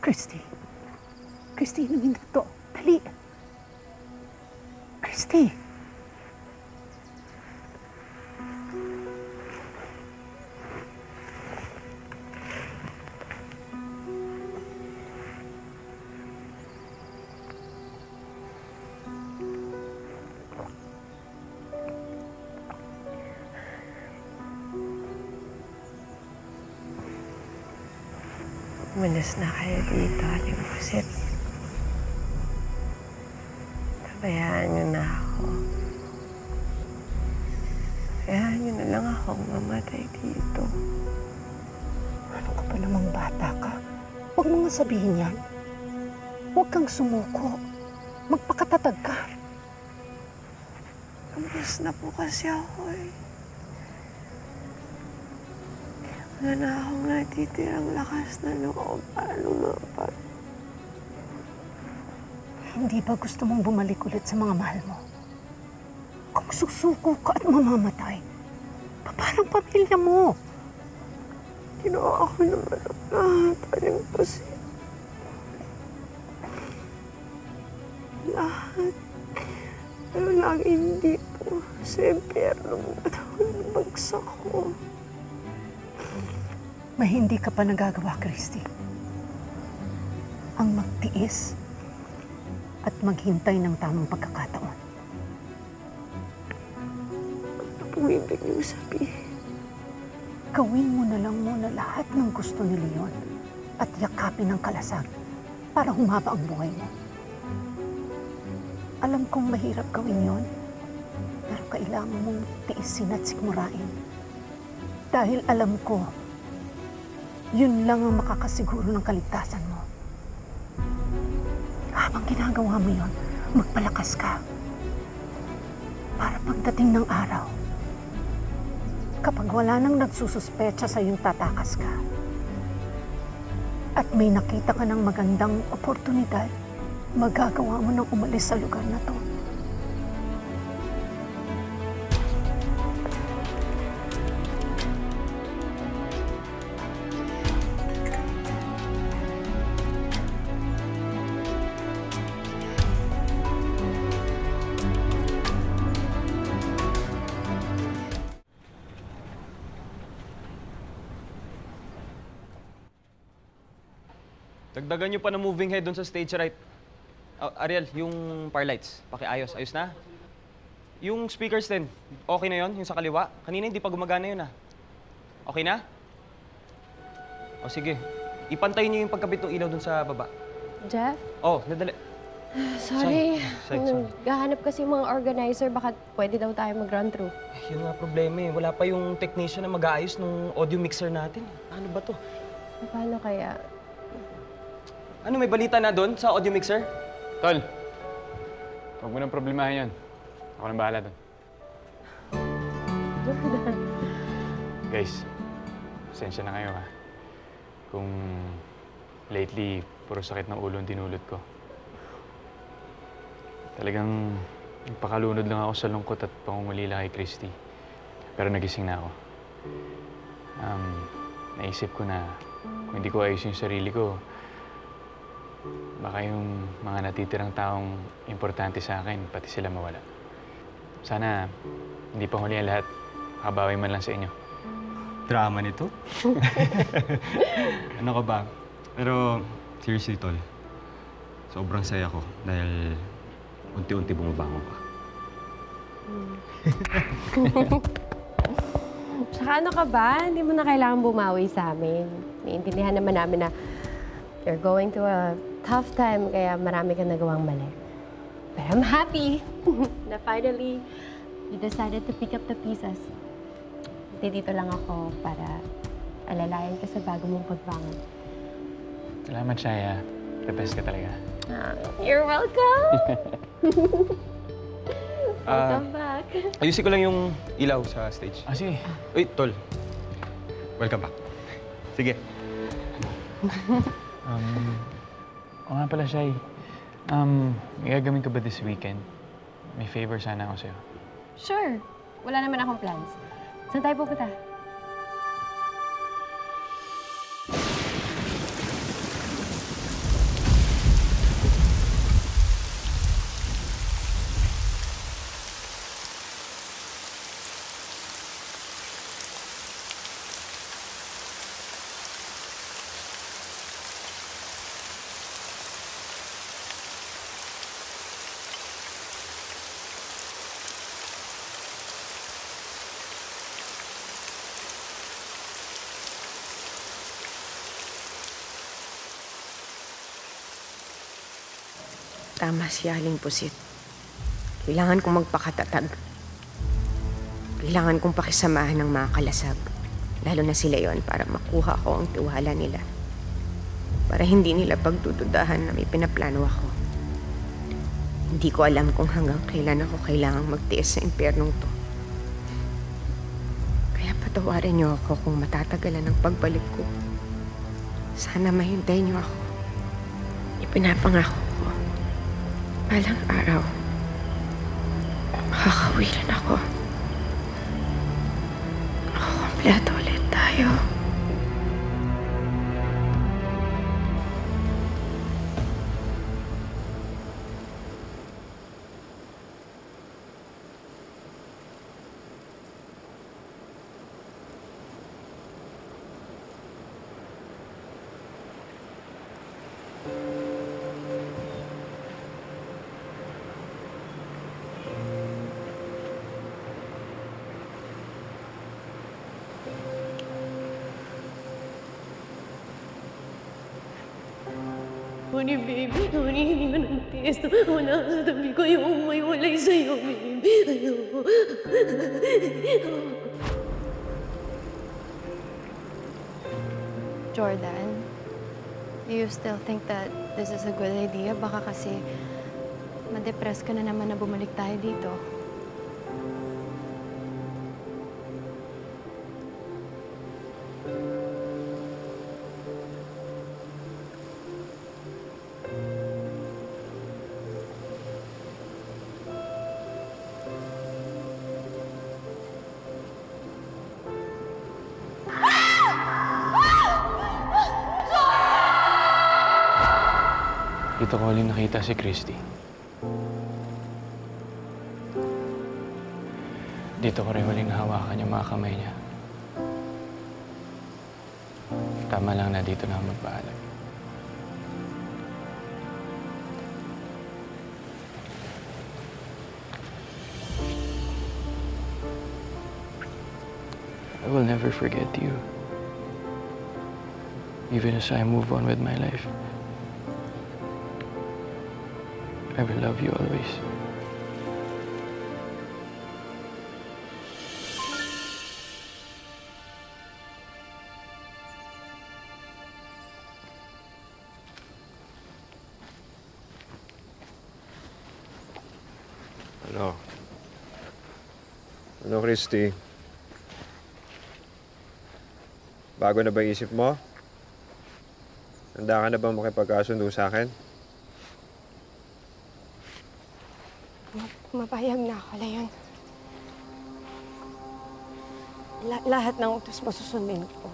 Christy. Christy, inumin na to. Dali. Christy. Manas na kayo dito, Aling Pusit. Pabayaan niyo na ako. Pabayaan niyo na lang akong mamatay dito. Ano ka pa namang bata ka? Huwag mo nga sabihin yan. Huwag kang sumuko. Magpakatatag ka. Manas na po kasi ako eh. Wala na akong natitirang lakas na loob para lumapat. Hindi ba gusto mong bumalik ulit sa mga mahal mo? Kung susuko ka at mamamatay, paano pamilya mo? Ginawa ko naman ang lahat, Aling Pusit. Lahat. Pero lagi hindi po sa impyerno mo at ako nabagsak ko. May hindi ka pa nagagawa, Christy. Ang magtiis at maghintay ng tamang pagkakataon. Ano pong ibig niyong sabihin? Gawin mo na lang muna lahat ng gusto ni Leon at yakapin ang kalasag para humaba ang buhay mo. Alam kong mahirap gawin yon, pero kailangan mong tiisin at sikmurain. Dahil alam ko, yun lang ang makakasiguro ng kaligtasan mo. Habang ginagawa mo yun, magpalakas ka. Para pagdating ng araw, kapag wala nang nagsususpecha sa iyong tatakas ka, at may nakita ka ng magandang oportunidad, magagawa mo nang umalis sa lugar na to. Dagdagan nyo pa ng moving head doon sa stage right. Ariel, yung par lights, pakiayos. Ayos na? Yung speakers din, okay na yon yung sa kaliwa? Kanina hindi pa gumagana yun ah. Okay na? O sige, ipantay nyo yung pagkabit ng ilaw doon sa baba. Jeff? Oh, nadali. Sorry. Sorry. Gahanap kasi yung mga organizer, baka pwede daw tayo mag-run through. Yun nga problema eh. Wala pa yung technician na mag-aayos ng audio mixer natin. Ano ba to? Paano kaya? Ano, may balita na doon sa audio mixer? Tol, huwag mo nang problemahin yan. Ako nang bahala doon. Guys, pasensya na kayo ha. Kung lately, puro sakit ng ulo ang dinulot ko. Talagang nagpakalunod lang ako sa lungkot at pangungulila kay Christy. Pero nagising na ako. Naisip ko na kung hindi ko ayos yung sarili ko, baka yung mga natitirang taong importante sa akin, pati sila mawala. Sana hindi pa huli ang lahat. Makabawi man lang sa inyo. Drama nito? Ano ka ba? Pero seriously, Tol, sobrang saya ko dahil unti-unti bumabangon ka. Tsaka ano ka ba? Hindi mo na kailangan bumawi sa amin. Naiintindihan naman namin na you're going to a tough time, kaya marami kang nagawang mali. But I'm happy na finally you decided to pick up the pieces. Dito lang ako para alalayan ka sa bago mong pagbangon. Salamat, Shaya. The best ka talaga. You're welcome! Welcome back. Ayusin ko lang yung ilaw sa stage. Sige. Uy, Tol. Welcome back. Sige. Oo nga pala, Shay. May gagawin ka ba this weekend? May favor sana ako sa'yo. Sure. Wala naman akong plans. Saan tayo pupunta? Tama si Aling Pusit. Kailangan kong magpakatatag. Kailangan kong pakisamahan ng mga kalasag. Lalo na sila yon para makuha ko ang tiwala nila. Para hindi nila pagdududahan na may pinaplano ako. Hindi ko alam kung hanggang kailan ako kailangang magtiis sa impyernong to. Kaya patawarin niyo ako kung matatagalan ang pagbalik ko. Sana mahintay niyo ako. Ipinapangako ko. Balang araw, makakawilan ako. Kompleto ulit tayo. Honey, baby, honey, hindi ka na magtiis na wala ka sa tabi ko yung may walay sa'yo, baby. Ayoko. Jordan, do you still think that this is a good idea? Baka kasi ma-depress ka na naman na bumalik tayo dito. Dito ko uling nakita si Christy. Dito ko rin uling nahawakan yung mga kamay niya. Tama lang na dito na magpaalam. I will never forget you. Even as I move on with my life. I will love you always. Ano? Ano, Christy? Bago na ba isip mo? Handa ka na bang makipagkasundo sa akin? Mapayag na ako, Leon. Lahat ng utos mo susundin ko.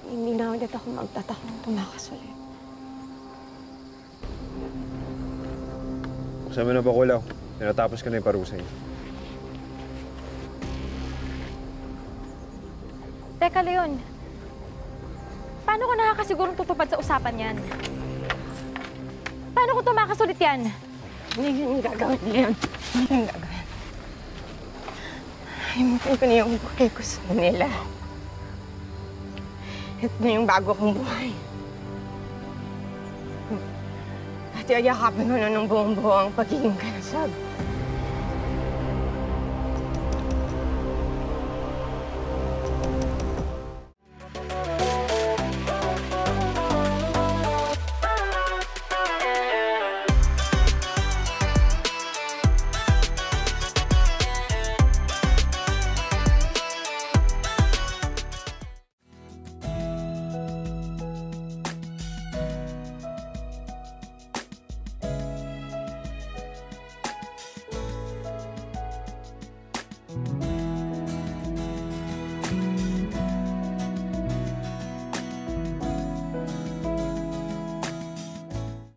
Hindi na ulit ako magtatakong tumakas ulit. Buksan mo na ba, Kulaw? Tinatapos ka na yung parusa niya. Teka, Leon. Paano ko nakakasigurong tutupad sa usapan yan? Paano ko tumakas ulit yan? Hindi yung gagawin, Leon. Hindi yung gagawin. Himutin ko na yung buhay ko sa Manila. Ito na yung bago kong buhay. At yayakapin ko na ng buong buo ang pagiging kalasag.